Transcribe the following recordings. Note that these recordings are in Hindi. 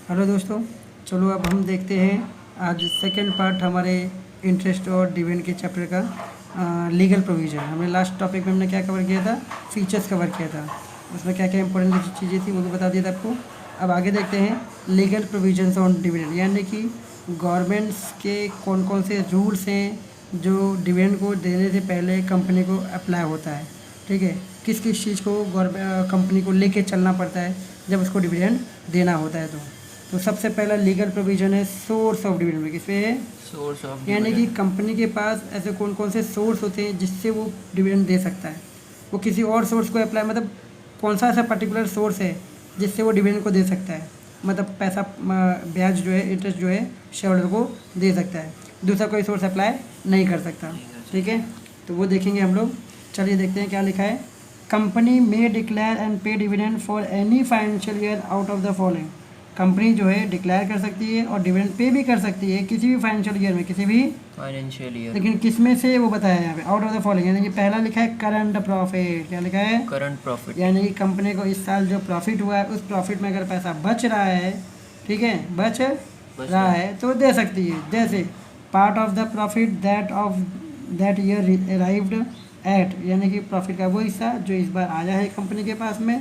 हेलो दोस्तों, चलो अब हम देखते हैं आज सेकंड पार्ट हमारे इंटरेस्ट और डिविडेंड के चैप्टर का लीगल प्रोविज़न। हमने लास्ट टॉपिक में हमने क्या कवर किया था, फीचर्स कवर किया था। उसमें क्या क्या इंपॉर्टेंट चीज़ें थी वो भी बता दिया था आपको। अब आगे देखते हैं लीगल प्रोविजंस ऑन डिविडेंड, यानी कि गवर्नमेंट्स के कौन कौन से रूल्स हैं जो डिविडेंड को देने से पहले कंपनी को अप्लाई होता है। ठीक है, किस किस चीज़ को कंपनी को लेके चलना पड़ता है जब उसको डिविडेंड देना होता है। तो सबसे पहला लीगल प्रोविजन है सोर्स ऑफ डिविडेंड में। किस पे है? सोर्स ऑफ यानी कि कंपनी के पास ऐसे कौन कौन से सोर्स होते हैं जिससे वो डिविडेंड दे सकता है। वो किसी और सोर्स को अप्लाई, मतलब कौन सा ऐसा पर्टिकुलर सोर्स है जिससे वो डिविडेंड को दे सकता है, मतलब पैसा ब्याज जो है, इंटरेस्ट जो है शेयर होल्डर को दे सकता है, दूसरा कोई सोर्स अप्लाई नहीं कर सकता। ठीक है, तो वो देखेंगे हम लोग। चलिए देखते हैं क्या लिखा है। कंपनी मे डिक्लेयर एंड पे dividend for any financial year out of the following. Company जो है डिक्लेयर कर सकती है और डिविडेंड पे भी कर सकती है किसी भी फाइनेंशियल ईयर में, किसी भी फाइनेंशियल ईयर, लेकिन किस में से वो बताया है यहाँ पे, आउट ऑफ द फॉलोइंग। यानी कि पहला लिखा है करंट प्रॉफिट। क्या लिखा है? Current profit. यानी कि कंपनी को इस साल जो प्रॉफिट हुआ है उस प्रॉफिट में अगर पैसा बच रहा है, ठीक है, बच रहा है तो दे सकती है। जैसे part of the profit that year arrived at, यानी कि प्रॉफिट का वो हिस्सा जो इस बार आया है कंपनी के पास में,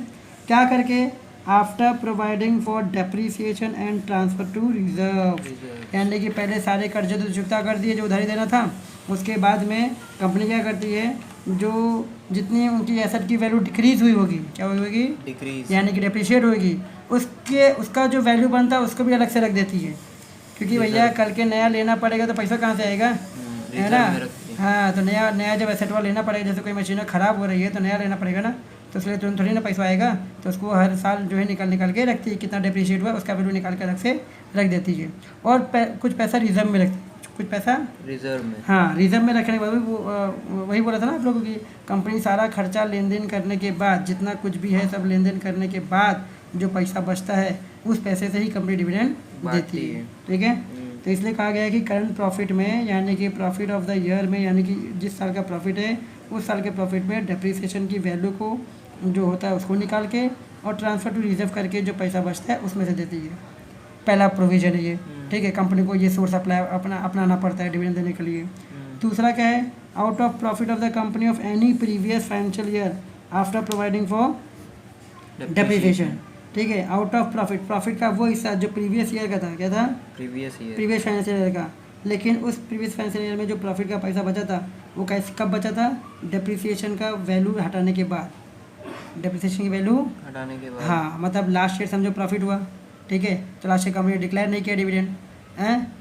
क्या करके, after providing for depreciation and transfer to reserve. यानी कि पहले सारे कर्जे तो चुकता कर दिए जो उधारी देना था, उसके बाद में कंपनी क्या करती है, जो जितनी उनकी एसेट की वैल्यू डिक्रीज हुई होगी, क्या हुई होगी, डिक्रीज, यानी कि डेप्रिशिएट होगी, उसका जो वैल्यू बनता है उसको भी अलग से रख देती है। क्योंकि भैया कल के नया लेना पड़ेगा तो पैसा कहाँ से आएगा, है ना। हाँ, तो नया जब एसेट वाला लेना पड़ेगा, जैसे कोई मशीन ख़राब हो रही है तो नया लेना पड़ेगा ना, तो इसलिए तुरंत थोड़ी ना पैसा आएगा, तो उसको हर साल जो है निकाल के रखती है, कितना डेप्रिशिएट हुआ उसका वैल्यू निकाल के अलग से रख देती है। और कुछ पैसा रिजर्व में रखती, कुछ पैसा रिजर्व में, हाँ रिजर्व में रखने के बाद वही बोला था ना आप लोगों की, कंपनी सारा खर्चा लेन देन करने के बाद, जितना कुछ भी है सब लेन देन करने के बाद जो पैसा बचता है उस पैसे से ही कंपनी डिविडेंड देती है। ठीक है, तो इसलिए कहा गया है कि करंट प्रॉफिट में, यानी कि प्रॉफिट ऑफ द ईयर में, यानी कि जिस साल का प्रॉफिट है उस साल के प्रॉफिट में डेप्रिसिएशन की वैल्यू को जो होता है उसको निकाल के और ट्रांसफ़र टू रिजर्व करके जो पैसा बचता है उसमें से देती है। पहला प्रोविज़न है ये। ठीक है, कंपनी को ये सोर्स अपनाना पड़ता है डिविडेंड देने के लिए। दूसरा क्या है, out of profit of the company of any previous financial year after providing for depreciation. ठीक है, आउट ऑफ प्रॉफिट का वो हिस्सा जो प्रीवियस ईयर का था, क्या था, प्रीवियस फाइनेंशियल ईयर का, लेकिन उस प्रीवियस फाइनेंशियल ईयर में जो प्रॉफिट का पैसा बचा था वो कैसे, कब बचा था, डेप्रिसिएशन का वैल्यू हटाने के बाद, डेप्रिसिएशन की वैल्यू हटाने के बाद। हाँ, मतलब लास्ट ईयर समझो प्रॉफिट हुआ, ठीक है, तो लास्ट ईयर कंपनी डिक्लेयर नहीं किया डिविडेंड,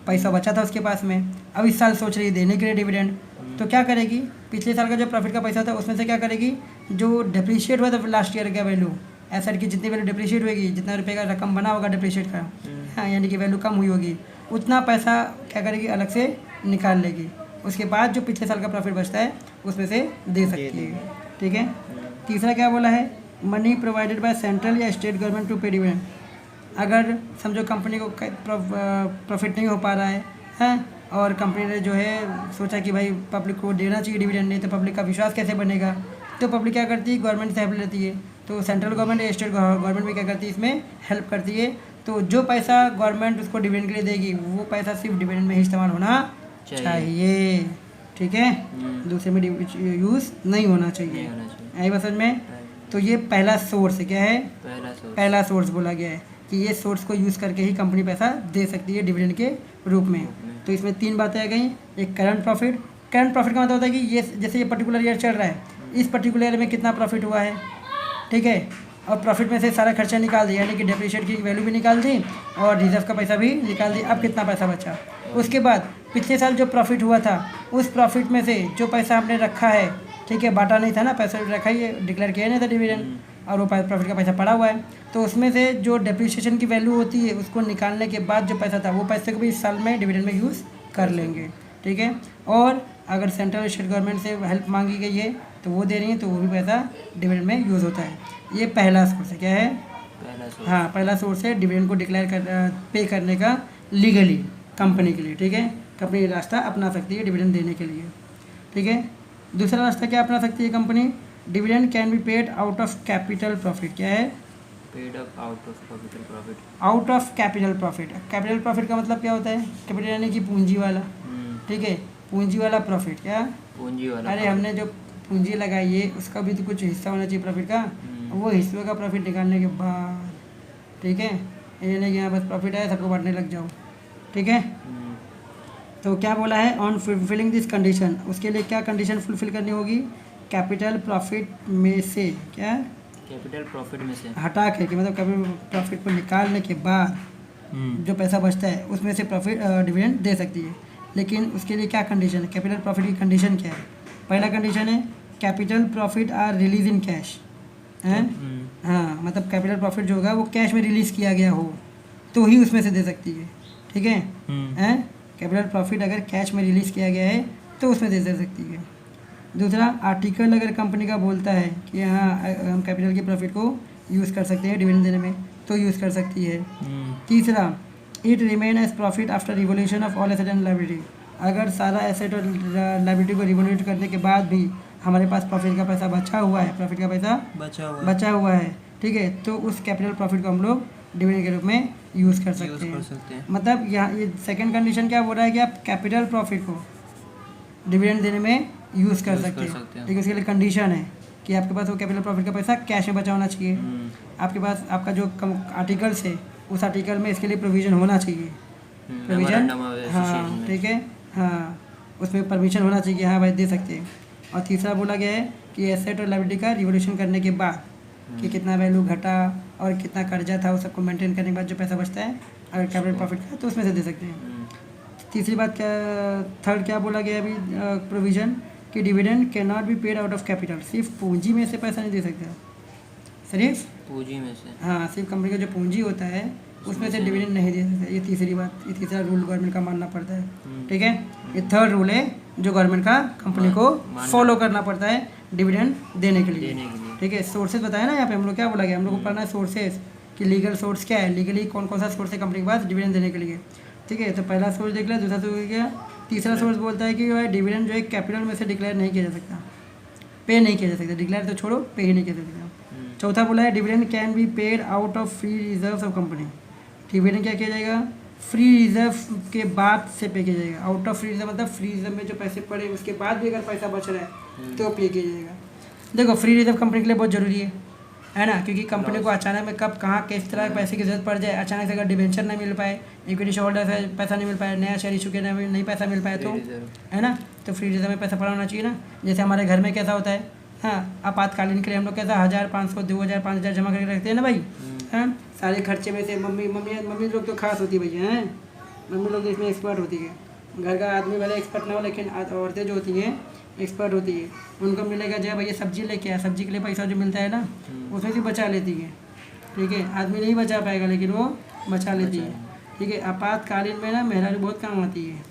पैसा बचा था उसके पास में, अब इस साल सोच रही है देने के लिए डिविडेंड, तो क्या करेगी, पिछले साल का जो प्रॉफिट का पैसा था उसमें से क्या करेगी, जो डेप्रिशिएट हुआ था लास्ट ईयर का वैल्यू, एसेट की जितनी वैल्यू डिप्रिशिएट होगी, जितना रुपये का रकम बना होगा डिप्रिशिएट का, हाँ, यानी कि वैल्यू कम हुई होगी, उतना पैसा क्या करेगी, अलग से निकाल लेगी। उसके बाद जो पिछले साल का प्रॉफिट बचता है उसमें से दे सकती है। ठीक है, तीसरा क्या बोला है, मनी प्रोवाइडेड बाय सेंट्रल या स्टेट गवर्नमेंट टू पे डिविडेंड। अगर समझो कंपनी को प्रॉफिट नहीं हो पा रहा है और कंपनी ने जो है सोचा कि भाई पब्लिक को देना चाहिए डिविडेंड, नहीं तो पब्लिक का विश्वास कैसे बनेगा, तो पब्लिक क्या करती है, गवर्नमेंट से हेल्प लेती है। तो सेंट्रल गवर्नमेंट या स्टेट गवर्नमेंट भी क्या करती है, इसमें हेल्प करती है। तो जो पैसा गवर्नमेंट उसको डिविडेंड के लिए देगी वो पैसा सिर्फ डिविडेंड में ही इस्तेमाल होना चाहिए। ठीक है, दूसरे में यूज़ नहीं होना चाहिए। आई बात समझ में? तो ये पहला सोर्स है, क्या है, पहला सोर्स बोला गया है कि ये सोर्स को यूज़ करके ही कंपनी पैसा दे सकती है डिविडेंड के रूप में। तो इसमें तीन बातें आ गई। एक करंट प्रॉफिट का मतलब होता है कि ये जैसे ये पर्टिकुलर ईयर चल रहा है, इस पर्टिकुलर ईयर में कितना प्रॉफिट हुआ है, ठीक है, और प्रॉफिट में से सारा खर्चा निकाल दिया, यानी कि डेप्रिशिएट की वैल्यू भी निकाल दी और रिजर्व का पैसा भी निकाल दी, अब कितना पैसा बचा। उसके बाद पिछले साल जो प्रॉफिट हुआ था उस प्रॉफिट में से जो पैसा हमने रखा है, ठीक है, बांटा नहीं था ना, पैसा रखा ही है, डिक्लेयर किया नहीं था डिविडेंड, और वो प्रॉफिट का पैसा पड़ा हुआ है, तो उसमें से जो डेप्रिसिएशन की वैल्यू होती है उसको निकालने के बाद जो पैसा था वो पैसे को भी इस साल में डिविडेंड में यूज़ कर लेंगे। ठीक है, और अगर सेंट्रल स्टेट गवर्नमेंट से हेल्प मांगी गई है तो वो दे रही है, तो वो भी पैसा डिविडेंड में यूज़ होता है। ये पहला सोर्स है, क्या है, हाँ, पहला सोर्स है डिविडेंड को पे करने का लीगली कंपनी के लिए। ठीक है, कंपनी रास्ता अपना सकती है डिविडेंड देने के लिए। ठीक है, दूसरा रास्ता क्या अपना सकती है company, dividend can be paid out of capital profit. क्या है, paid up out of capital profit. Out of capital profit. Capital profit का मतलब क्या होता है? कैपिटल यानी कि पूंजी वाला, ठीक है, पूंजी वाला प्रॉफिट। क्या? पूंजी वाला अरे profit। हमने जो पूंजी लगाई है उसका भी तो कुछ हिस्सा होना चाहिए प्रॉफिट का। वो हिस्से का प्रॉफिट निकालने के बाद, ठीक है, ये नहीं कि यहाँ बस प्रॉफिट आया सबको बांटने लग जाओ, ठीक है। तो क्या बोला है? ऑन फुलफिलिंग दिस कंडीशन, उसके लिए क्या कंडीशन फुलफिल करनी होगी? कैपिटल प्रॉफिट में से, क्या, कैपिटल प्रॉफिट में से हटा के, कि मतलब कैपिटल प्रॉफिट को निकालने के बाद जो पैसा बचता है उसमें से प्रॉफिट डिविडेंड दे सकती है। लेकिन उसके लिए क्या कंडीशन है? कैपिटल प्रॉफिट की कंडीशन क्या है? पहला कंडीशन है capital profit are release in cash, हैं? हाँ, मतलब कैपिटल प्रॉफिट जो होगा वो कैश में रिलीज़ किया गया हो तो ही उसमें से दे सकती है, ठीक है, हैं? कैपिटल प्रॉफिट अगर कैश में रिलीज़ किया गया है तो उसमें दे सकती है। दूसरा, आर्टिकल अगर कंपनी का बोलता है कि हाँ हम कैपिटल के प्रॉफिट को यूज़ कर सकते हैं डिविडेंड देने में, तो यूज़ कर सकती है। तीसरा, it remain as profit after revolution of all asset and liability, अगर सारा एसेट और लायबिलिटी को रिवोल्यूट करने के बाद भी हमारे पास प्रॉफिट का पैसा बचा हुआ है, प्रॉफिट का पैसा बचा हुआ है, ठीक है, तो उस कैपिटल प्रॉफिट को हम लोग डिविडेंड के रूप में यूज़ कर सकते हैं। मतलब यहाँ ये सेकंड कंडीशन क्या बोल रहा है कि आप कैपिटल प्रॉफिट को डिविडेंड देने में यूज़ कर सकते हैं, ठीक है। उसके लिए कंडीशन है कि आपके पास वो कैपिटल प्रॉफिट का पैसा कैश में बचा होना चाहिए, आपके पास आपका जो आर्टिकल्स है उस आर्टिकल में इसके लिए प्रोविज़न होना चाहिए, प्रोविज़न, हाँ, ठीक है, हाँ, उसमें परमिशन होना चाहिए कि हाँ भाई दे सकते हैं। और तीसरा बोला गया है कि एसेट और लायबिलिटी का रिवोल्यूशन करने के बाद कि कितना वैल्यू घटा और कितना कर्जा था, उस सबको मेंटेन करने के बाद जो पैसा बचता है अगर कैपिटल प्रॉफिट का तो उसमें से दे सकते हैं। तीसरी बात क्या, थर्ड क्या बोला गया अभी प्रोविज़न कि dividend can not be paid out of capital, सिर्फ पूंजी में से पैसा नहीं दे सकते, सिर्फ पूंजी में से, हाँ, सिर्फ कंपनी का जो पूंजी होता है उसमें से डिविडेंड नहीं दे सकते। ये तीसरी बात, ये तीसरा रूल गवर्नमेंट का मानना पड़ता है, ठीक है। ये थर्ड रूल है जो गवर्नमेंट का कंपनी को फॉलो करना पड़ता है डिविडेंड देने के लिए, ठीक है। सोर्सेज बताया ना यहाँ पे हम लोग, क्या बोला गया हम लोग को पढ़ना है सोर्सेज कि लीगल सोर्स क्या है, लीगली कौन कौन सा सोर्स है कंपनी के पास डिविडेंड देने के लिए, ठीक है। तो पहला सोर्स देख लिया, दूसरा सोर्स क्या, तीसरा सोर्स बोलता है कि भाई डिविडेंड जो है कैपिटल में से डिक्लेयर नहीं किया जा सकता, पे नहीं किया जा सकता, डिक्लेयर तो छोड़ो पे ही नहीं किया जा सकता। चौथा बोला है dividend can be paid out of free reserves of company, dividend क्या किया जाएगा? फ्री रिजर्व के बाद से पे किया जाएगा। आउट ऑफ फ्री रिजर्व मतलब फ्री रिजर्व में जो पैसे पड़े उसके बाद भी अगर पैसा बच रहा है तो पे किया जाएगा। देखो फ्री रिजर्व कंपनी के लिए बहुत ज़रूरी है ना, क्योंकि कंपनी को अचानक में कब कहाँ किस तरह पैसे की जरूरत पड़ जाए, अचानक से अगर डिवेंचर नहीं मिल पाए, इक्विटी शेयर होल्डर से पैसा नहीं मिल पाए, नया शेयर इशू के नहीं पैसा मिल पाए तो, है ना, तो फ्री रिजर्व में पैसा पड़ा होना चाहिए ना। जैसे हमारे घर में कैसा होता है, हाँ, आपातकालीन के लिए हम लोग कैसा 1000, 500, 2000, 5000 जमा करके रखते हैं ना भाई, हैं, सारे खर्चे में से। मम्मी लोग तो खास होती है भैया, हैं, मम्मी लोग इसमें एक्सपर्ट होती है। घर का आदमी भले एक्सपर्ट ना हो लेकिन औरतें जो होती हैं एक्सपर्ट होती है, उनको मिलेगा जब भैया सब्जी लेके आया, सब्जी के लिए पैसा जो मिलता है ना उसमें भी बचा लेती है, ठीक है। आदमी नहीं बचा पाएगा लेकिन वो बचा लेती है, ठीक है। आपातकालीन में ना मेहरारू बहुत काम आती है,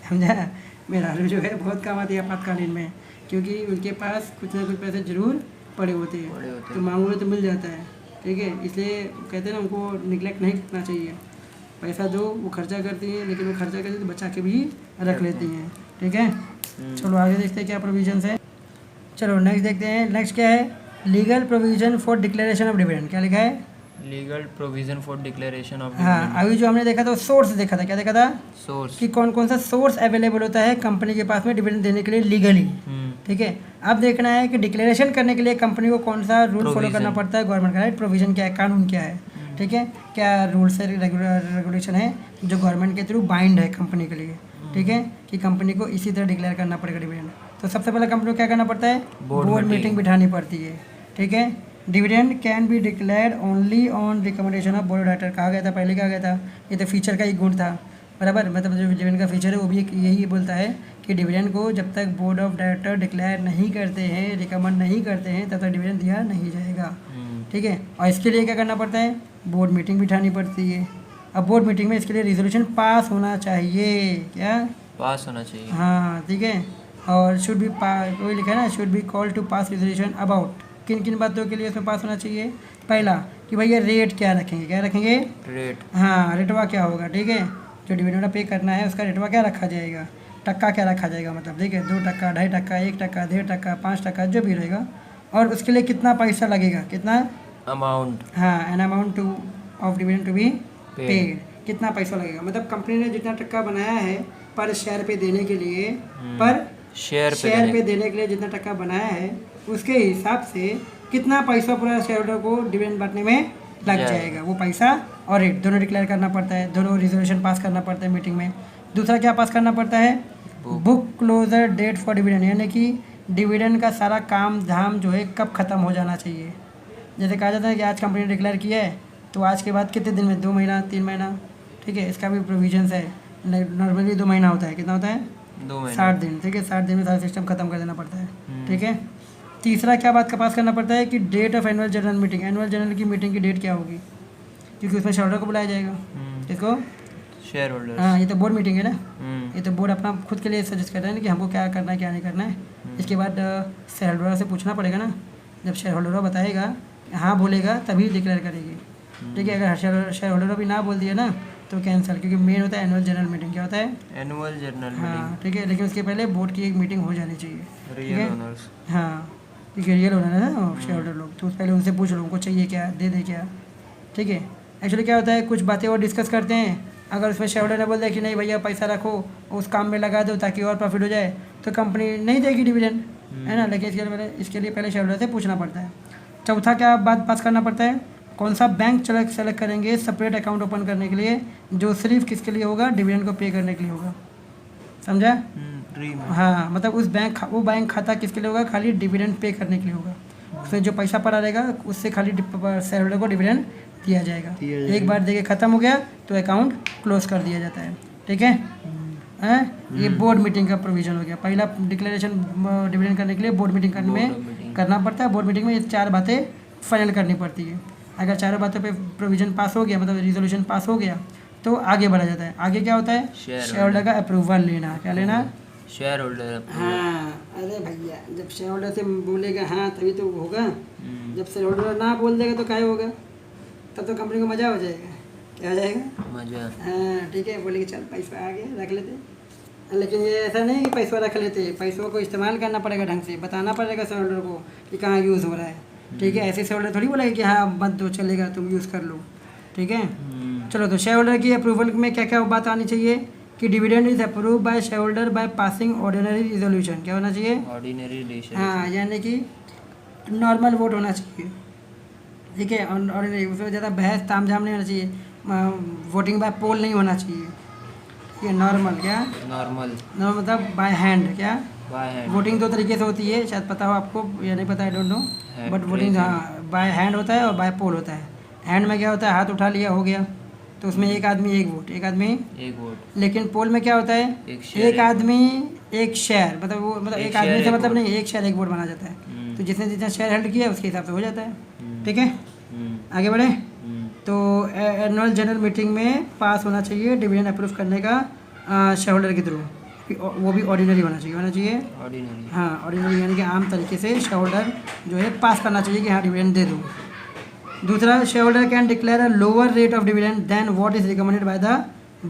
समझा, मेहरारू जो है बहुत काम आती है आपातकालीन में, क्योंकि उनके पास कुछ ना कुछ पैसे जरूर पड़े होते हैं, तो मांगोगे तो मिल जाता है, ठीक है। इसलिए कहते हैं ना उनको निगलेक्ट नहीं करना चाहिए, पैसा जो वो खर्चा करती हैं लेकिन वो खर्चा करती तो बचा के भी रख लेती हैं, ठीक है। चलो आगे देखते हैं क्या प्रोविजन है। चलो नेक्स्ट देखते हैं, नेक्स्ट क्या है, legal provision for declaration of dividend. क्या लिखा है? Legal provision for declaration of, हाँ, अभी जो हमने देखा था सोर्स देखा था, क्या देखा था? सोर्स, कि कौन कौन सा सोर्स अवेलेबल होता है कंपनी के पास में डिविडेंड देने के लिए लीगली, ठीक है। अब देखना है कि डिक्लेरेशन करने के लिए कंपनी को कौन सा रूल फॉलो करना पड़ता है गवर्नमेंट का, राइट, प्रोविजन क्या है, कानून क्या है, ठीक है, क्या रूल्स है, रेगुलेशन है जो गवर्नमेंट के थ्रू बाइंड है कंपनी के लिए, ठीक है, कि कंपनी को इसी तरह डिक्लेयर करना पड़ेगा डिविडेंड। तो सबसे पहले कंपनी को क्या करना पड़ता है? बोर्ड मीटिंग बिठानी पड़ती है, ठीक है। Dividend can be declared only on recommendation of board of director, कहा गया था पहले, क्या गया था, ये तो फीचर का एक गुण था, बराबर, मतलब जो डिविडेंड का फीचर है वो भी यही बोलता है कि डिविडेंड को जब तक बोर्ड ऑफ डायरेक्टर डिक्लेयर नहीं करते हैं, रिकमेंड नहीं करते हैं, तब तक डिविडेंड दिया नहीं जाएगा, ठीक है। और इसके लिए क्या करना पड़ता है? बोर्ड मीटिंग बिठानी पड़ती है। अब बोर्ड मीटिंग में इसके लिए रिजोल्यूशन पास होना चाहिए, क्या पास होना चाहिए, हाँ, ठीक है। और शुड बी वही लिखा है ना, should be call to pass resolution about, किन किन बातों के लिए इसमें पास होना चाहिए? पहला कि भैया रेट क्या रखेंगे, क्या रखेंगे? रेट, हाँ, रेटवा क्या होगा, ठीक है, जो डिविडेंड पे करना है उसका रेटवा क्या रखा जाएगा, टक्का क्या रखा जाएगा, मतलब ठीक है 2 टक्का, 2.5 टक्का, 1 टक्का, 1.5 टक्का, 5 टक्का, जो भी रहेगा। और उसके लिए कितना पैसा लगेगा, कितना अमाउंट हाँ an amount to of dividend to be Paid. Paid, कितना पैसा लगेगा, मतलब कंपनी ने जितना टक्का बनाया है पर शेयर पे देने के लिए, पर शेयर शेयर पे देने के लिए जितना टक्का बनाया है उसके हिसाब से कितना पैसा पूरा शेयर होल्डर को डिविडेंड बांटने में लग जाएगा, वो पैसा और रेट दोनों डिक्लेयर करना पड़ता है, दोनों रिजोल्यूशन पास करना पड़ता है मीटिंग में। दूसरा क्या पास करना पड़ता है, book closure date for dividend, यानी कि डिविडेंड का सारा काम धाम जो है कब ख़त्म हो जाना चाहिए। जैसे कहा जाता है कि आज कंपनी ने डिक्लेयर किया है तो आज के बाद कितने दिन में, 2 महीना 3 महीना, ठीक है, इसका भी प्रोविजंस है। नॉर्मली 2 महीना होता है, कितना होता है 2 महीने 60 दिन, ठीक है, 60 दिन में सारा सिस्टम खत्म कर देना पड़ता है, ठीक है। तीसरा क्या बात का पास करना पड़ता है कि date of annual general meeting, annual general की मीटिंग की डेट क्या होगी, क्योंकि उसमें शेयर होल्डर को बुलाया जाएगा, इसको शेयर होल्डर। हाँ ये तो बोर्ड मीटिंग है ना, ये तो बोर्ड अपना खुद के लिए सजेस्ट कर रहा है ना कि हमको क्या करना है क्या नहीं करना है। इसके बाद शेयर होल्डर से पूछना पड़ेगा ना, जब शेयर होल्डर बताएगा हाँ बोलेगा तभी डिक्लेयर करेगी, ठीक है। अगर शेयर होल्डर भी ना बोल दिया ना तो कैंसिल, क्योंकि मेन होता है एनुअल जनरल मीटिंग, क्या होता है एनुअल जनरल हाँ, ठीक है। लेकिन उसके पहले बोर्ड की एक मीटिंग हो जानी चाहिए, ठीक है। Real owners. हाँ क्योंकि रियल ओनर है ना शेयर होल्डर लोग, तो पहले उनसे पूछ लो उनको चाहिए क्या, दे दे क्या, ठीक है। एक्चुअली क्या होता है कुछ बातें और डिस्कस करते हैं, अगर उसमें शेयर होल्डर ने बोल दिया कि नहीं भैया पैसा रखो उस काम में लगा दो ताकि और प्रॉफिट हो जाए, तो कंपनी नहीं देगी डिविडेंड, है ना। लेकिन इसके लिए पहले शेयर होल्डर से पूछना पड़ता है। चौथा क्या बात पास करना पड़ता है, कौन सा बैंक सेलेक्ट करेंगे सेपरेट अकाउंट ओपन करने के लिए, जो सिर्फ किसके लिए होगा, डिविडेंड को पे करने के लिए होगा, समझा। ड्रीम। हाँ मतलब वो बैंक खाता किसके लिए होगा, खाली डिविडेंड पे करने के लिए होगा। उसमें जो पैसा पड़ा रहेगा उससे खाली शेयर होल्डर को डिविडेंड दिया जाएगा। एक बार देके ख़त्म हो गया तो अकाउंट क्लोज कर दिया जाता है, ठीक है। ये बोर्ड मीटिंग का प्रोविज़न हो गया। पहला डिक्लेरेशन डिविडेंड करने के लिए बोर्ड मीटिंग करना पड़ता है। बोर्ड मीटिंग में ये 4 बातें फाइनल करनी पड़ती है। अगर चारों बातों पे प्रोविज़न पास हो गया, मतलब रिजोल्यूशन पास हो गया, तो आगे बढ़ा जाता है। आगे क्या होता है, शेयर होल्डर का अप्रूवल लेना। क्या लेना, शेयर होल्डर। हाँ अरे भैया जब शेयर होल्डर से बोलेगा हाँ तभी तो होगा, जब शेयर होल्डर ना बोल देगा तो क्या होगा, तब तो कंपनी को मज़ा हो जाएगा। क्या हो जाएगा, मजा। हाँ ठीक है, बोले कि चल पैसा आ गया रख लेते। लेकिन ये ऐसा नहीं कि पैसा रख लेते, पैसों को इस्तेमाल करना पड़ेगा ढंग से, बताना पड़ेगा शेयर होल्डर को कि कहाँ यूज़ हो रहा है, ठीक है। ऐसे शेयर होल्डर थोड़ी बोलेगा कि हाँ मत दो चलेगा तुम यूज़ कर लो, ठीक है। चलो तो शेयर होल्डर की अप्रूवल में क्या क्या बात आनी चाहिए कि dividend is approve by share holder by passing ordinary resolution. क्या होना चाहिए, ऑर्डिनरी रेजोल्यूशन। हाँ यानी कि नॉर्मल वोट होना चाहिए, ठीक है। ऑर्डिनरी, उसमें ज़्यादा बहस तामझाम नहीं होना चाहिए, वोटिंग बाय पोल नहीं होना चाहिए, ठीक है। नॉर्मल, क्या नॉर्मल मतलब बाय हैंड, क्या बाय हैंड। वोटिंग 2 तरीके से होती है, शायद पता हो आपको या नहीं पता, I don't know, but voting हाँ बाय हैंड होता है और बाय पोल होता है। हैंड में क्या होता है, हाथ उठा लिया हो गया, तो उसमें एक आदमी एक वोट, एक आदमी एक वोट। लेकिन पोल में क्या होता है, एक आदमी एक शेयर, मतलब वो मतलब एक आदमी से मतलब नहीं, एक शेयर एक वोट माना जाता है। तो जिसने जितना शेयर होल्ड किया उसके हिसाब से हो जाता है, ठीक है। आगे बढ़े तो एनुअल जनरल मीटिंग में पास होना चाहिए डिविडेंड अप्रूव करने का शेयर होल्डर के थ्रू, वो भी ऑर्डिनरी होना चाहिए ऑर्डिनरी। हाँ ऑर्डिनरी यानी कि आम तरीके से शेयर होल्डर जो है पास करना चाहिए कि हाँ डिविडेंड दे दो। दूसरा, share holder can declare a lower rate of dividend than what is recommended by the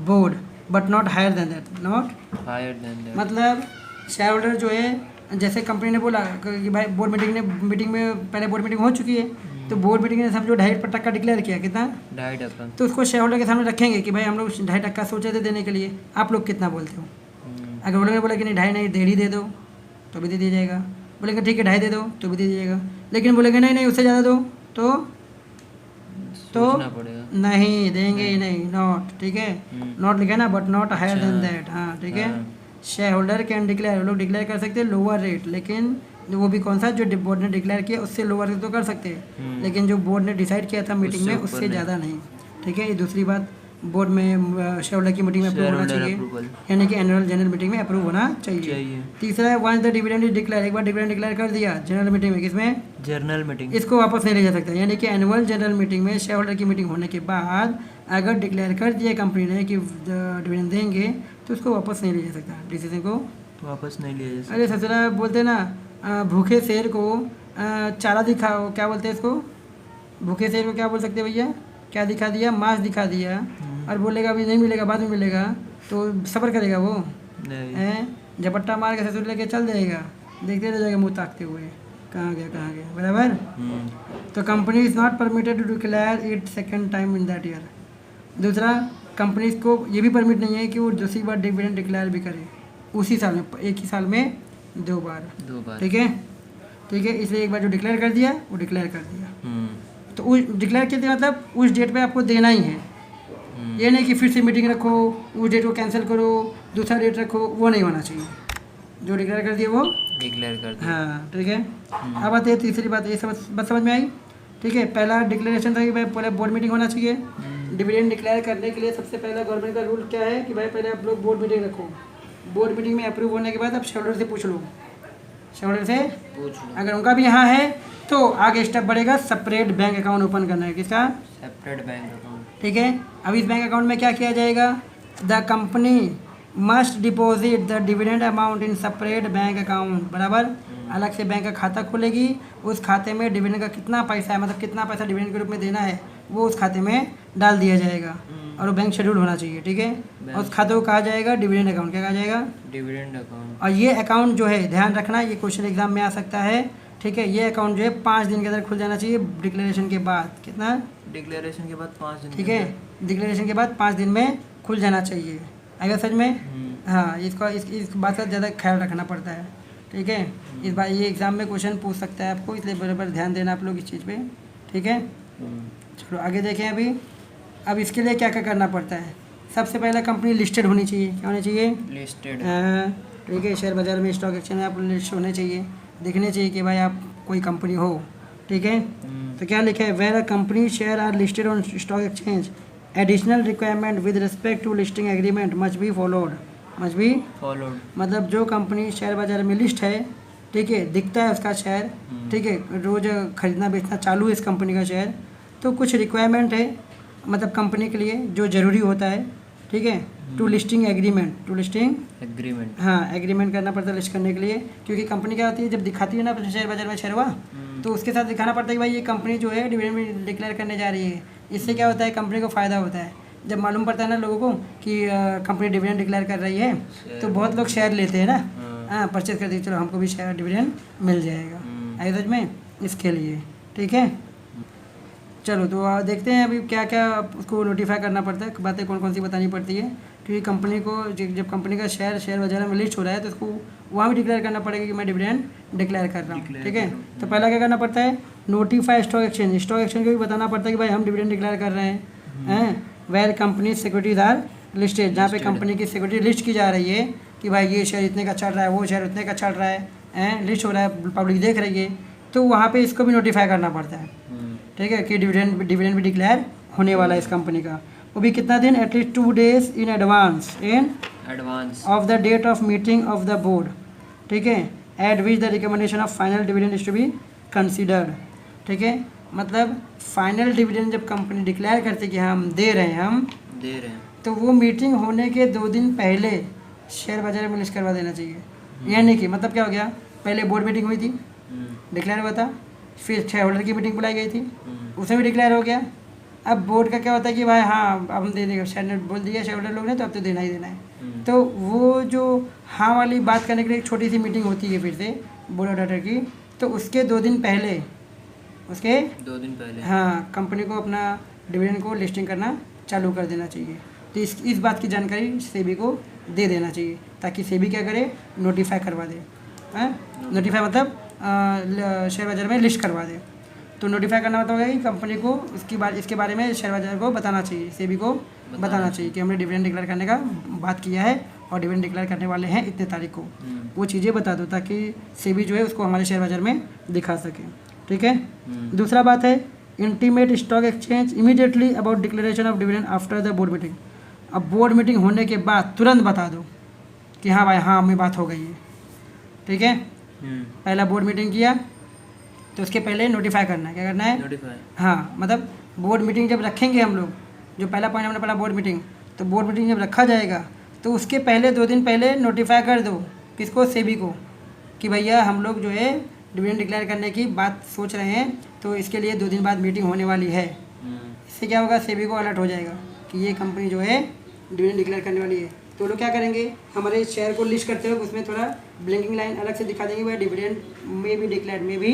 board but not higher than that, not higher than that. मतलब शेयर होल्डर जो है, जैसे कंपनी ने बोला कि भाई बोर्ड मीटिंग में पहले बोर्ड मीटिंग हो चुकी है, तो बोर्ड मीटिंग ने समझो 2.5% डिक्लेयर किया, कितना 2.5%। तो उसको शेयर होल्डर के सामने रखेंगे कि भाई हम लोग 2.5% सोचे थे देने के लिए, आप लोग कितना बोलते हो। अगर वो लोग ने बोला कि नहीं 2.5 नहीं 1.5 दे दो तो भी दे दिया जाएगा, बोलेंगे ठीक है 2.5 दे दो तो भी दे दिया जाएगा। लेकिन बोलेंगे नहीं उससे ज़्यादा दो तो नहीं देंगे ही नहीं, नॉट, ठीक है। नॉट लिखा ना, but not higher than that, हाँ ठीक है। शेयर होल्डर कैन डिक्लेयर, वो लोग डिक्लेयर कर सकते हैं लोअर रेट, लेकिन वो भी कौन सा जो बोर्ड ने डिक्लेयर किया उससे लोअर रेट तो कर सकते हैं, लेकिन जो बोर्ड ने डिसाइड किया था मीटिंग में उससे ज़्यादा नहीं, ठीक है। ये दूसरी बात, बोर्ड में शेयर होल्डर की मीटिंग में अप्रूव होना चाहिए, यानी कि एनुअल जनरल मीटिंग में अप्रूव होना चाहिए। तीसरा है once the dividend is declare, एक बार डिविडेंड डिक्लेयर कर दिया जनरल मीटिंग में, किसमें, जनरल मीटिंग, इसको वापस नहीं ले जा सकता। यानी कि एनुअल जनरल मीटिंग में शेयर होल्डर की मीटिंग होने के बाद अगर डिक्लेयर कर दिया कंपनी ने कि डिविडेंड देंगे तो उसको वापस नहीं ले जा सकता, डिसीजन को वापस नहीं लिया जा सकता। अरे ससुरा बोलते ना भूखे शेर को चारा दिखाओ, क्या बोलते हैं इसको, भूखे शेर को क्या बोल सकते हैं भैया, क्या दिखा दिया, मांस दिखा दिया, और बोलेगा अभी नहीं मिलेगा बाद में मिलेगा, तो सब्र करेगा वो, झपट्टा मार के ससुर लेके चल जाएगा, देखते रह जाएगा मुँह ताकते हुए, कहाँ गया बराबर। तो company is not permitted to declare it second time in that year. दूसरा, कंपनी को ये भी परमिट नहीं है कि वो दूसरी बार डिविडेंड डिक्लेयर भी करे उसी साल में, एक ही साल में 2 बार। ठीक है, इसलिए एक बार जो डिक्लेयर कर दिया वो डिक्लेयर कर दिया। तो उस डिक्लेयर कर दिया मतलब उस डेट पे आपको देना ही है। ये नहीं कि फिर से मीटिंग रखो, उस डेट को कैंसिल करो, दूसरा डेट रखो, वो नहीं होना चाहिए। जो डिक्लेयर कर दिया वो डिक्लेयर कर दिया। हाँ, ठीक है। अब आते हैं तीसरी बात, ये बस समझ में आई। ठीक है, पहला डिक्लेरेशन था कि भाई पहले बोर्ड मीटिंग होना चाहिए। डिविडेंड डिक्लेयर करने के लिए सबसे पहला गवर्नमेंट का रूल क्या है कि भाई पहले आप लोग बोर्ड मीटिंग रखो। बोर्ड मीटिंग में अप्रूव होने के बाद आप शेयर होल्डर से पूछ लो, अगर उनका भी यहाँ है तो आगे स्टेप बढ़ेगा, सेपरेट बैंक अकाउंट ओपन करना है। किसका? Separate bank account. ठीक है, अब इस बैंक अकाउंट में क्या किया जाएगा? The company must deposit the dividend amount in separate bank account. बराबर, अलग से बैंक का खाता खोलेगी, उस खाते में डिविडेंड का कितना पैसा है, मतलब कितना पैसा डिविडेंड के रूप में देना है, वो उस खाते में डाल दिया जाएगा और वो बैंक शेड्यूल होना चाहिए। ठीक है, और उस खाते को कहा जाएगा डिविडेंड अकाउंट। क्या कहा जाएगा? Dividend account. और ये अकाउंट जो है, ध्यान रखना, ये क्वेश्चन एग्जाम में आ सकता है। ठीक है, ये अकाउंट जो है 5 दिन के अंदर खुल जाना चाहिए डिक्लेरेशन के बाद। कितना? डिक्लेरेशन के बाद 5 दिन। ठीक है, डिक्लेरेशन के बाद 5 दिन में खुल जाना चाहिए। आएगा समझ में? हाँ, इस बात का ज़्यादा ख्याल रखना पड़ता है। ठीक है, इस बार ये एग्ज़ाम में क्वेश्चन पूछ सकता है आपको, इसलिए बराबर ध्यान देना आप लोग इस चीज़ पे। ठीक है, चलो आगे देखें। अब इसके लिए क्या क्या करना पड़ता है? सबसे पहले कंपनी लिस्टेड होनी चाहिए। क्या होनी चाहिए? लिस्टेड। ठीक है, शेयर बाज़ार में, स्टॉक एक्सचेंज में आप लिस्ट होने चाहिए, दिखने चाहिए कि भाई आप कोई कंपनी हो। ठीक है, तो क्या लिखा है? Where a company share are listed on stock exchange, additional requirement with respect to listing agreement must be followed. मतलब जो कंपनी शेयर बाज़ार में लिस्ट है, ठीक है, दिखता है उसका शेयर, ठीक है, रोज़ खरीदना बेचना चालू है इस कंपनी का शेयर, तो कुछ रिक्वायरमेंट है मतलब कंपनी के लिए जो ज़रूरी होता है। ठीक है, टू लिस्टिंग एग्रीमेंट, हाँ, एग्रीमेंट करना पड़ता है लिस्ट करने के लिए, क्योंकि कंपनी क्या होती है, जब दिखाती है ना शेयर बाज़ार में शेयर हुआ, तो उसके साथ दिखाना पड़ता है कि भाई ये कंपनी जो है डिविडेंड डिक्लेयर करने जा रही है। इससे क्या होता है, कंपनी को फ़ायदा होता है। जब मालूम पड़ता है ना लोगों को कि कंपनी डिविडेंड डिक्लेयर कर रही है, तो बहुत लोग शेयर लेते हैं ना, हाँ, परचेज करते हैं, चलो हमको भी शेयर डिविडेंड मिल जाएगा। आई समझ में? इसके लिए। ठीक है, चलो तो देखते हैं अभी क्या क्या उसको नोटिफाई करना पड़ता है, बातें कौन कौन सी बतानी पड़ती है। क्योंकि कंपनी को जब कंपनी का शेयर वगैरह में लिस्ट हो रहा है, तो उसको वहाँ भी डिक्लेयर करना पड़ेगा कि मैं डिविडेंड डिक्लेयर कर रहा हूँ। ठीक है, तो पहला क्या करना पड़ता है? नोटिफाई स्टॉक एक्सचेंज को भी बताना पड़ता है कि भाई हम डिविडेंड डिक्लेयर कर रहे हैं। Where company securities are listed, जहाँ पे कंपनी की सिक्योरिटी लिस्ट की जा रही है कि भाई ये शेयर इतने का चल रहा है, वो शेयर उतने का चल रहा है, लिस्ट हो रहा है, पब्लिक देख रही है, तो वहाँ पे इसको भी नोटिफाई करना पड़ता है। ठीक है, कि डिविडेंड भी डिक्लेयर होने वाला है इस कंपनी का, वो भी कितना दिन? At least 2 days in advance of the date of meeting of the board. ठीक है, at which the recommendation of final dividend is to be considered. ठीक है, मतलब फाइनल डिविडेंड जब कंपनी डिक्लेयर करती है कि हम दे रहे हैं, तो वो मीटिंग होने के 2 दिन पहले शेयर बाजार में लिस्ट करवा देना चाहिए। यानी कि मतलब क्या हो गया, पहले बोर्ड मीटिंग हुई थी, डिक्लेयर हुआ था, फिर शेयर होल्डर की मीटिंग बुलाई गई थी, उसमें भी डिक्लेयर हो गया। अब बोर्ड का क्या होता है कि भाई हाँ अब हम दे देंगे, शेयर ने बोल दिया शेयर होल्डर लोग ने, तो अब तो देना ही देना है। तो वो जो हाँ वाली बात करने के लिए एक छोटी सी मीटिंग होती है फिर से बोर्ड ऑफ डायरेक्टर की, तो उसके 2 दिन पहले हाँ कंपनी को अपना डिविडेंड को लिस्टिंग करना चालू कर देना चाहिए। तो इस बात की जानकारी सेबी को दे देना चाहिए, ताकि सेबी क्या करे, नोटिफाई करवा दे। नोटिफाई मतलब शेयर बाजार में लिस्ट करवा दे। तो नोटिफाई करना मतलब है कि कंपनी को इसके बारे में शेयर बाजार को बताना चाहिए, सेबी को बताना चाहिए कि हमने डिविडेंड डिक्लेयर करने का बात किया है और डिविडेंड डिक्लेयर करने वाले हैं इतने तारीख को। वो चीज़ें बता दो ताकि सेबी जो है उसको हमारे शेयर बाजार में दिखा सके। ठीक है, दूसरा बात है intimate stock exchange immediately about declaration of dividend after the board meeting. अब बोर्ड मीटिंग होने के बाद तुरंत बता दो कि हाँ भाई हाँ हमें बात हो गई है। ठीक है, पहला बोर्ड मीटिंग किया तो उसके पहले नोटिफाई करना है। क्या करना है? नोटिफाई। हाँ, मतलब बोर्ड मीटिंग जब रखेंगे हम लोग, जो पहला पॉइंट हमने पढ़ा बोर्ड मीटिंग, तो बोर्ड मीटिंग जब रखा जाएगा तो उसके पहले 2 दिन पहले नोटिफाई कर दो। किसको? सेबी को, कि भैया हम लोग जो है डिविडेंड डिक्लेयर करने की बात सोच रहे हैं, तो इसके लिए 2 दिन बाद मीटिंग होने वाली है। इससे क्या होगा, सेबी को अलर्ट हो जाएगा कि ये कंपनी जो है डिविडेंड डिक्लेयर करने वाली है। तो लोग क्या करेंगे, हमारे शेयर को लिस्ट करते हुए उसमें थोड़ा ब्लिंकिंग लाइन अलग से दिखा देंगे, भाई डिविडेंड में भी डिक्लेयर में भी,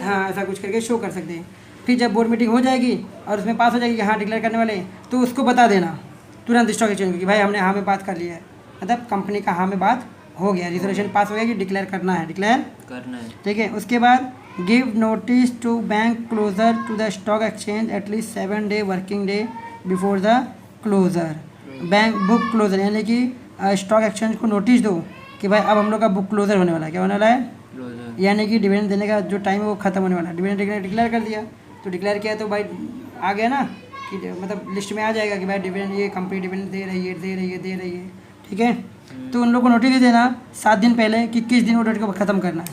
हाँ ऐसा कुछ करके शो कर सकते हैं। फिर जब बोर्ड मीटिंग हो जाएगी और उसमें पास हो जाएगी कि हाँ डिक्लेयर करने वाले हैं, तो उसको बता देना तुरंत स्टॉक एक्सचेंज को कि भाई हमने हाँ में बात कर लिया है, मतलब कंपनी का हाँ में बात हो गया, रिजोल्यूशन पास हो गया कि डिक्लेयर करना है, डिक्लेयर करना है, ठीक है। उसके बाद give notice to bank closure to the stock exchange at least 7 day working day before the closure. Bank book closure यानी कि स्टॉक एक्सचेंज को नोटिस दो कि भाई अब हम लोग का बुक क्लोजर होने वाला है, क्या होने वाला है, यानी कि डिविडेंड देने का जो टाइम है वो खत्म होने वाला है। डिविडेंड डिक्लेयर कर दिया, तो डिक्लेयर किया तो भाई आ गया ना कि मतलब लिस्ट में आ जाएगा कि भाई डिविडेंड ये कंपनी डिविडेंड दे रही है, ठीक है। तो उन लोग को नोटिस दे देना 7 दिन पहले कि किस दिन वो डेट को ख़त्म करना है,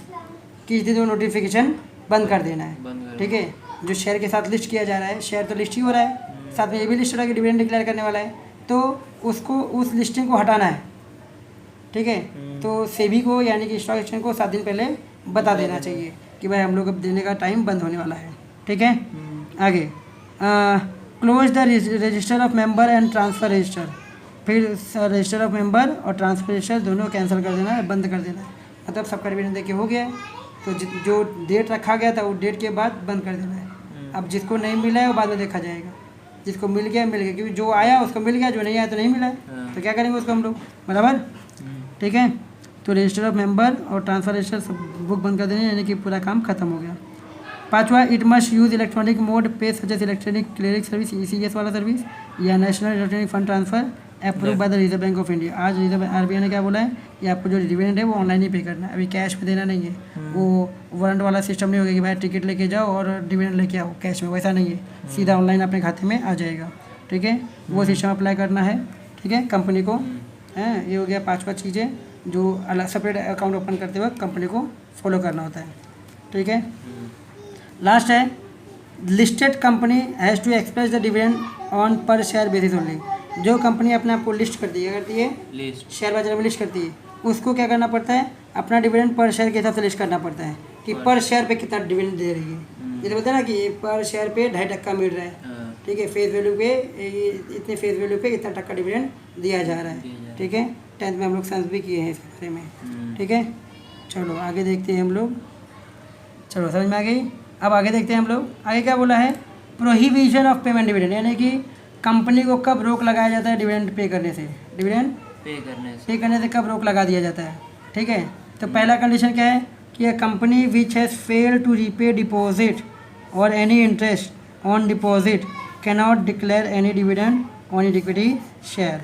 किस दिन वो नोटिफिकेशन बंद कर देना है, ठीक है। जो शेयर के साथ लिस्ट किया जा रहा है, शेयर तो लिस्ट ही हो रहा है, साथ में ये भी लिस्ट हो रहा है कि डिविडेंड डिक्लेयर करने वाला है, तो उसको उस लिस्टिंग को हटाना है, ठीक है। तो सेबी को यानी कि स्टॉक एक्सचेंज को 7 दिन पहले बता देना चाहिए कि भाई हम लोग अब देने का टाइम बंद होने वाला है, ठीक है। आगे close the register of member and transfer register, फिर रजिस्टर ऑफ मेंबर और ट्रांसफ़र रजिस्टर दोनों कैंसिल कर देना है, बंद कर देना है, मतलब सबका डिविडेंड देके हो गया है, तो जो डेट रखा गया था वो डेट के बाद बंद कर देना है। अब जिसको नहीं मिला है वो बाद में देखा जाएगा, जिसको मिल गया, क्योंकि जो आया उसको मिल गया, जो नहीं आया तो नहीं मिला है, तो क्या करेंगे उसको हम लोग, बराबर, ठीक है। तो रजिस्टर ऑफ मेंबर और ट्रांसफ़र रजिस्टर सब बुक बंद कर देने, यानी कि पूरा काम खत्म हो गया। 5वां, it must use electronic mode पे such as electronic clearing service, ECS वाला सर्विस या national electronic fund transfer approve by the Reserve Bank of India. आज रिजर्व RBI ने क्या बोला है कि आपको जो डिविडेंड है वो ऑनलाइन ही पे करना है, अभी कैश में देना नहीं है। वो वारंट वाला सिस्टम नहीं होगा कि भाई टिकट लेके जाओ और डिविडेंड लेके आओ कैश में, वैसा नहीं है, सीधा ऑनलाइन अपने खाते में आ जाएगा, ठीक है। वो सिस्टम अप्लाई करना है, ठीक है, कंपनी को, है। ये हो गया 5वां चीज़ें जो अलग सेपरेट अकाउंट ओपन करते वक्त कंपनी को फॉलो करना होता है, ठीक है। लास्ट है listed company has to express the dividend on per share basis only. जो कंपनी अपने आप को लिस्ट करती है लिस्ट शेयर बाजार में लिस्ट करती है, उसको क्या करना पड़ता है, अपना डिविडेंड पर शेयर के हिसाब से लिस्ट करना पड़ता है कि पर शेयर पे कितना डिविडेंड दे रही है। जैसे बोलते हैं ना कि पर शेयर पे 2.5% मिल रहा है, ठीक है, फेस वैल्यू पे इतने फेस वैल्यू पे इतना टक्का डिविडेंड दिया जा रहा है, ठीक है। 10th में हम लोग साइंस भी किए हैं इस बारे में, ठीक है। चलो आगे देखते हैं हम लोग, चलो समझ में आ गई। अब आगे देखते हैं हम लोग, आगे क्या बोला है, प्रोहिबिशन ऑफ पेमेंट डिविडेंड, यानी कि कंपनी को कब रोक लगाया जाता है डिविडेंड पे करने से, डिविडेंड पे करने से कब रोक लगा दिया जाता है, ठीक है। तो पहला कंडीशन क्या है कि company which has failed to repay deposit और any interest on deposit can not declare any dividend on equity share.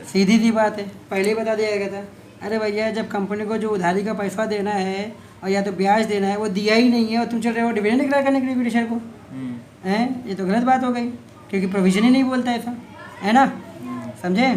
सीधी सी बात है, पहले ही बता दिया गया था, अरे भैया जब कंपनी को जो उधारी का पैसा देना है और या तो ब्याज देना है वो दिया ही नहीं है और तुम चल रहे हो डिविडेंड डिक्लेयर करने के लिए इक्विटी शेयर को, हैं, ये तो गलत बात हो गई, क्योंकि प्रोविजन ही नहीं बोलता ऐसा, है ना, समझे।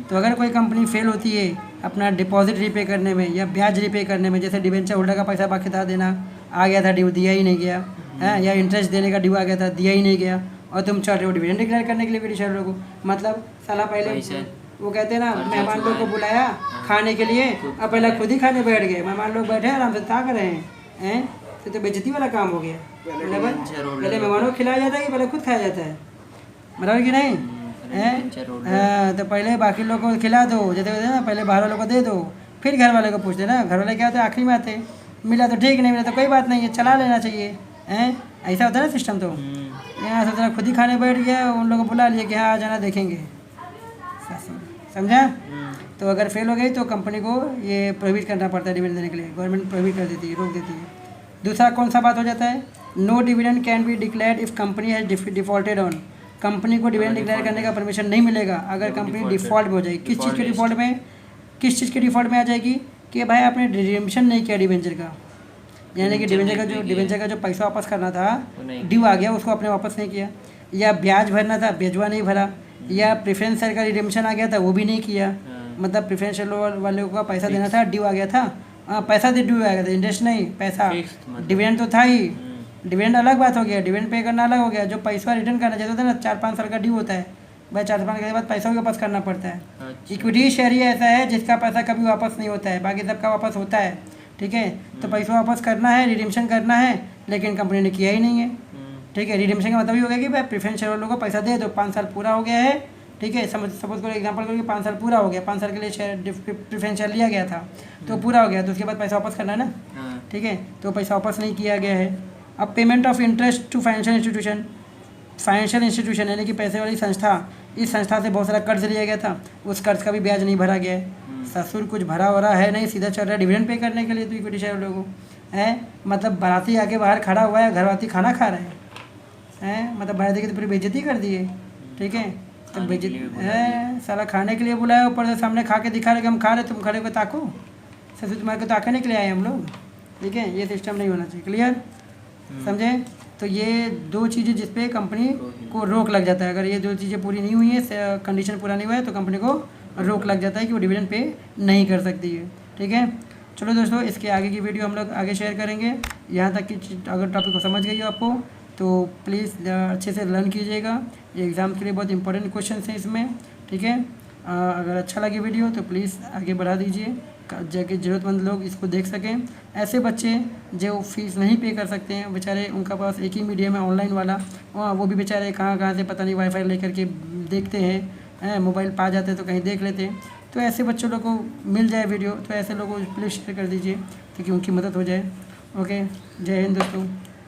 तो अगर कोई कंपनी फेल होती है अपना डिपॉजिट रीपे करने में या ब्याज रीपे करने में, जैसे डिवेंचर होल्डर का पैसा बाकी था देना, आ गया था ड्यू, दिया ही नहीं गया, है, या इंटरेस्ट देने का ड्यू आ गया था, दिया ही नहीं गया, और तुम चल रहे हो डिविडेंड डिक्लेयर करने के लिए इक्विटी शेयर को, मतलब साला पहले वो कहते हैं ना मेहमान लोग को बुलाया खाने के लिए, अब पहले खुद ही खाने बैठ गए, मेहमान लोग बैठे आराम से ताक रहे हैं, तो बेइज्जती वाला काम हो गया। पहले मेहमानों को खिलाया जाता है कि पहले खुद खाया जाता है, बराबर कि नहीं, हैं। तो पहले बाकी लोगों को खिला दो, जैसे होते हैं ना, पहले बाहर वालों को दे दो, फिर घर वाले को पूछते ना, घर वाले क्या होते हैं आखिरी में आते, मिला तो ठीक, नहीं मिला तो कोई बात नहीं है, चला लेना चाहिए, हैं, ऐसा होता है ना सिस्टम। तो यहाँ सोचना खुद ही खाने बैठ गया, उन लोगों को बुला लिया कि हाँ आ जाना देखेंगे, समझा। तो अगर फेल हो गई तो कंपनी को ये प्रोहिबिट करना पड़ता है डिविडेंड देने के लिए, गवर्नमेंट प्रोहिबिट कर देती है, रोक देती है। दूसरा कौन सा बात हो जाता है, no dividend can be declared if company has defaulted on, company को डिविडेंड डिक्लेयर करने का परमिशन नहीं मिलेगा अगर कंपनी डिफ़ॉल्ट में हो जाएगी। किस चीज़ के डिफ़ॉल्ट में, किस चीज़ के डिफ़ॉल्ट में आ जाएगी कि भाई आपने रिडेम्पशन नहीं किया डिवेंचर का, यानी कि डिवेंचर का जो पैसा वापस करना था, ड्यू आ गया, उसको आपने वापस नहीं किया, या ब्याज भरना था ब्याजवा नहीं भरा, या प्रेफरेंस शेयर का रिडेम्पशन आ गया था वो भी नहीं किया, मतलब प्रेफरेंस शेयर वाले को पैसा देना था, ड्यू आ गया था, पैसा दे ड्यू आ गया था, इंटरेस्ट नहीं पैसा, डिविडेंड तो था ही, डिविडेंड अलग बात हो गया, डिविडेंड पे करना अलग हो गया, जो पैसा रिटर्न करना जैसे होता है ना 4-5 साल का ड्यू होता है भाई, 4-5 साल के बाद पैसा भी वापस करना पड़ता है। इक्विटी शेयर ही ऐसा है जिसका पैसा कभी वापस नहीं होता है, बाकी सबका वापस होता है, ठीक है। तो पैसा वापस करना है, रिडेम्पशन करना है, लेकिन कंपनी ने किया ही नहीं है, ठीक है। रिडेम्पशन का मतलब ये हो गया कि भाई प्रेफरेंस शेयर वालों को पैसा दे दो, 5 साल पूरा हो गया है, ठीक है, सपोज करो एग्जांपल करो कि 5 साल पूरा हो गया, 5 साल के लिए शेयर प्रेफरेंस शेयर लिया गया था तो पूरा हो गया, तो उसके बाद पैसा वापस करना है ना, हाँ ठीक है। तो पैसा वापस नहीं किया गया है। अब payment of interest to financial institution, financial institution यानी कि पैसे वाली संस्था, इस संस्था से बहुत सारा कर्ज लिया गया था, उस कर्ज का भी ब्याज नहीं भरा गया है। ससुर कुछ भरा हो रहा है नहीं, सीधा चल रहा है डिविडेंड पे करने के लिए। तो इक्विटी शेयर लोगों है, मतलब बाराती आके बाहर खड़ा हुआ है, घरवाती खाना खा रहे हैं, मतलब बाराती की तो पूरी बेइज्जती कर दी है, ठीक है। तो खाने के लिए बेइज्जती बुलाया है, साला खाने के लिए बुलाया, ऊपर से सामने खा के दिखा रहे कि हम खा रहे, तुम खड़े होकर ताको। ससुर तुम्हारे को ताकने के लिए आए हम लोग, ठीक है। ये सिस्टम नहीं होना चाहिए, क्लियर, समझे। तो ये दो चीज़ें जिस पे कंपनी को रोक लग जाता है, अगर ये दो चीज़ें पूरी नहीं हुई है, कंडीशन पूरा नहीं हुआ है, तो कंपनी को रोक लग जाता है कि वो डिविडेंड पे नहीं कर सकती है, ठीक है। चलो दोस्तों, इसके आगे की वीडियो हम लोग आगे शेयर करेंगे। यहाँ तक कि अगर टॉपिक को समझ गई हो आपको तो प्लीज़ अच्छे से लर्न कीजिएगा, ये एग्ज़ाम के लिए बहुत इंपॉर्टेंट क्वेश्चन हैं इसमें, ठीक है। अगर अच्छा लगे वीडियो तो प्लीज़ आगे बढ़ा दीजिए, जाके ज़रूरतमंद लोग इसको देख सकें। ऐसे बच्चे जो फीस नहीं पे कर सकते हैं बेचारे, उनका पास एक ही मीडियम है ऑनलाइन वाला, वो भी बेचारे कहाँ से पता नहीं वाईफाई लेकर के देखते हैं, मोबाइल पा जाते हैं तो कहीं देख लेते हैं। तो ऐसे बच्चों लोग को मिल जाए वीडियो, तो ऐसे लोगों को प्लीज़ शेयर कर दीजिए ताकि उनकी मदद हो जाए। ओके, जय हिंद दोस्तों।